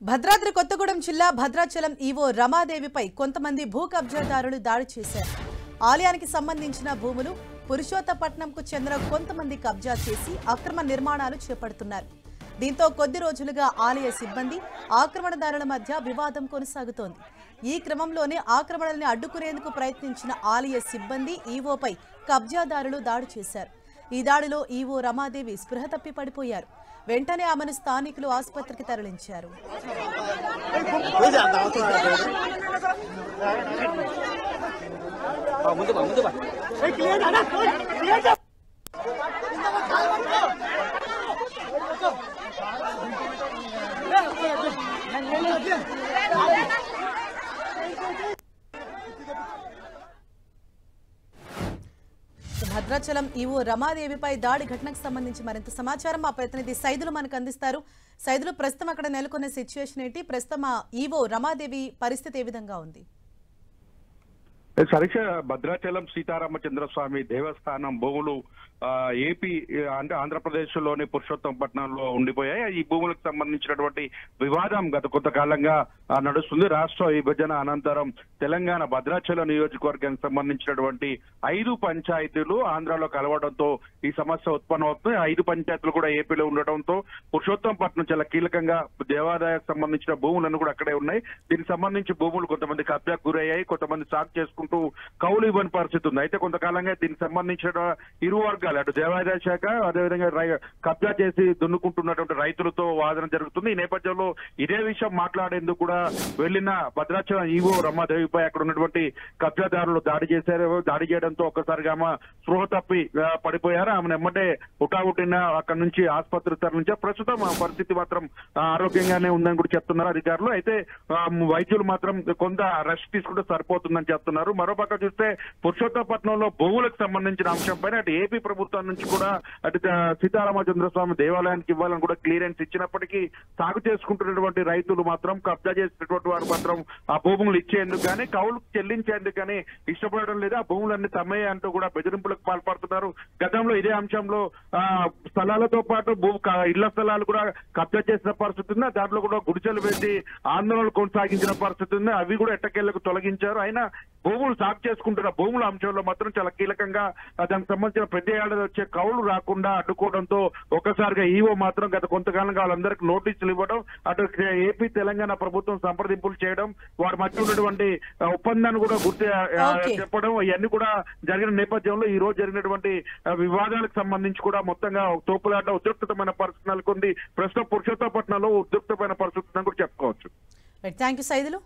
భద్రాద్రి కొత్తగూడెం జిల్లా భద్రాచలం ఈవో రమాదేవిపై కొంతమంది భూ కబ్జాదారులు దాడి చేశారు. ఆలయానికి సంబంధించిన భూములు పురుషోత్తపట్నంకు చెందిన కొంతమంది కబ్జా చేసి అక్రమ నిర్మాణాలు చేపడుతున్నారు. దీంతో కొద్ది రోజులుగా ఆలయ సిబ్బంది ఆక్రమణదారుల మధ్య వివాదం కొనసాగుతోంది. ఈ క్రమంలోనే ఆక్రమణల్ని అడ్డుకునేందుకు ప్రయత్నించిన ఆలయ సిబ్బంది ఈవోపై కబ్జాదారులు దాడి చేశారు. ఈ దాడిలో ఈవో రమాదేవి స్పృహ తప్పి పడిపోయారు. వెంటనే ఆమెను స్థానికులు ఆసుపత్రికి తరలించారు. భద్రాచలం ఈవో రమాదేవిపై దాడి ఘటనకు సంబంధించి మరింత సమాచారం మా ప్రతినిధి సైదులు మనకు అందిస్తారు. సైదులు, ప్రస్తుతం అక్కడ నెలకొన్న సిచ్యువేషన్ ఏంటి? ప్రస్తుతం ఈవో రమాదేవి పరిస్థితి ఏ విధంగా ఉంది? సరిగ్గా భద్రాచలం సీతారామచంద్రస్వామి దేవస్థానం భూములు ఏపీ అంటే ఆంధ్రప్రదేశ్ లోని పురుషోత్తపట్నంలో ఉండిపోయాయి. ఈ భూములకు సంబంధించినటువంటి వివాదం గత కొంతకాలంగా నడుస్తుంది. రాష్ట్ర విభజన అనంతరం తెలంగాణ భద్రాచలం నియోజకవర్గానికి సంబంధించినటువంటి 5 పంచాయతీలు ఆంధ్రాలో కలవడంతో ఈ సమస్య ఉత్పన్నమవుతుంది. 5 పంచాయతీలు కూడా ఏపీలో ఉండటంతో పురుషోత్తపట్నం చాలా కీలకంగా దేవాదాయానికి సంబంధించిన భూములను కూడా అక్కడే ఉన్నాయి. దీనికి సంబంధించి భూములు కొంతమంది కబ్జాకు గురయ్యాయి, కొంతమంది సాగు చేసుకుంటూ కౌలు ఇవ్వని పరిస్థితి ఉంది. అయితే కొంతకాలంగా దీనికి సంబంధించిన ఇరు వర్గాలు అటు దేవాదాయ శాఖ అదేవిధంగా కబ్జా చేసి దున్నుకుంటున్నటువంటి రైతులతో వాదన జరుగుతుంది. ఈ నేపథ్యంలో ఇదే విషయం మాట్లాడేందుకు కూడా వెళ్లిన భద్రాచలం ఈవో రమాదేవిపై అక్కడ ఉన్నటువంటి కబ్జాదారులు దాడి చేశారు. దాడి చేయడంతో ఒక్కసారిగా ఆమె స్పృహ తప్పి పడిపోయారు. ఆమెను ఎమ్మటే హుటాహుటిన అక్కడి నుంచి ఆసుపత్రికి తరలించారు. ప్రస్తుతం ఆ పరిస్థితి మాత్రం ఆరోగ్యంగానే ఉందని కూడా చెప్తున్నారు అధికారులు. అయితే వైద్యులు మాత్రం కొంత రెస్ట్ తీసుకుంటే సరిపోతుందని చెప్తున్నారు. మరోపక్క చూస్తే పురుషోత్తపట్నంలో భూములకు సంబంధించిన అంశంపైన అటు ఏపీ ప్రభుత్వం నుంచి కూడా అటు సీతారామచంద్రస్వామి దేవాలయానికి ఇవ్వాలని కూడా క్లియరెన్స్ ఇచ్చినప్పటికీ సాగు చేసుకుంటున్నటువంటి రైతులు మాత్రం కబ్జా చేసినటువంటి వారు మాత్రం ఆ భూములు ఇచ్చేందుకు కానీ కౌలుకు చెల్లించేందుకు కానీ ఇష్టపడడం లేదు. ఆ భూములన్నీ తమ్మే అంటూ కూడా బెదిరింపులకు పాల్పడుతున్నారు. గతంలో ఇదే అంశంలో స్థలాలతో పాటు ఇళ్ల స్థలాలు కూడా కబ్జా చేసిన పరిస్థితి ఉంది. దాంట్లో కూడా గుడిసెలు వేసి ఆందోళనలు కొనసాగించిన పరిస్థితి ఉంది. అవి కూడా ఎట్టకేళ్లకు తొలగించారు. అయినా భూములు సాగు చేసుకుంటున్న భూముల అంశంలో మాత్రం చాలా కీలకంగా దానికి సంబంధించిన ప్రతి ఏడాది వచ్చే కౌలు రాకుండా అడ్డుకోవడంతో ఒక్కసారిగా ఈవో మాత్రం గత కొంతకాలంగా వాళ్ళందరికీ నోటీసులు ఇవ్వడం, అటు ఏపీ తెలంగాణ ప్రభుత్వం సంప్రదింపులు చేయడం, వారి మధ్య ఉన్నటువంటి ఒప్పందాన్ని కూడా చెప్పడం, ఇవన్నీ కూడా జరిగిన నేపథ్యంలో ఈ రోజు జరిగినటువంటి వివాదాలకు సంబంధించి కూడా మొత్తంగా తోపులాట ఉద్రిక్తమైన పరిస్థితి నెలకొంది. ప్రస్తుతం పురుషోత్తపట్నంలో ఉద్రిక్తమైన పరిస్థితి కూడా చెప్పుకోవచ్చు. Thank you Saidulu.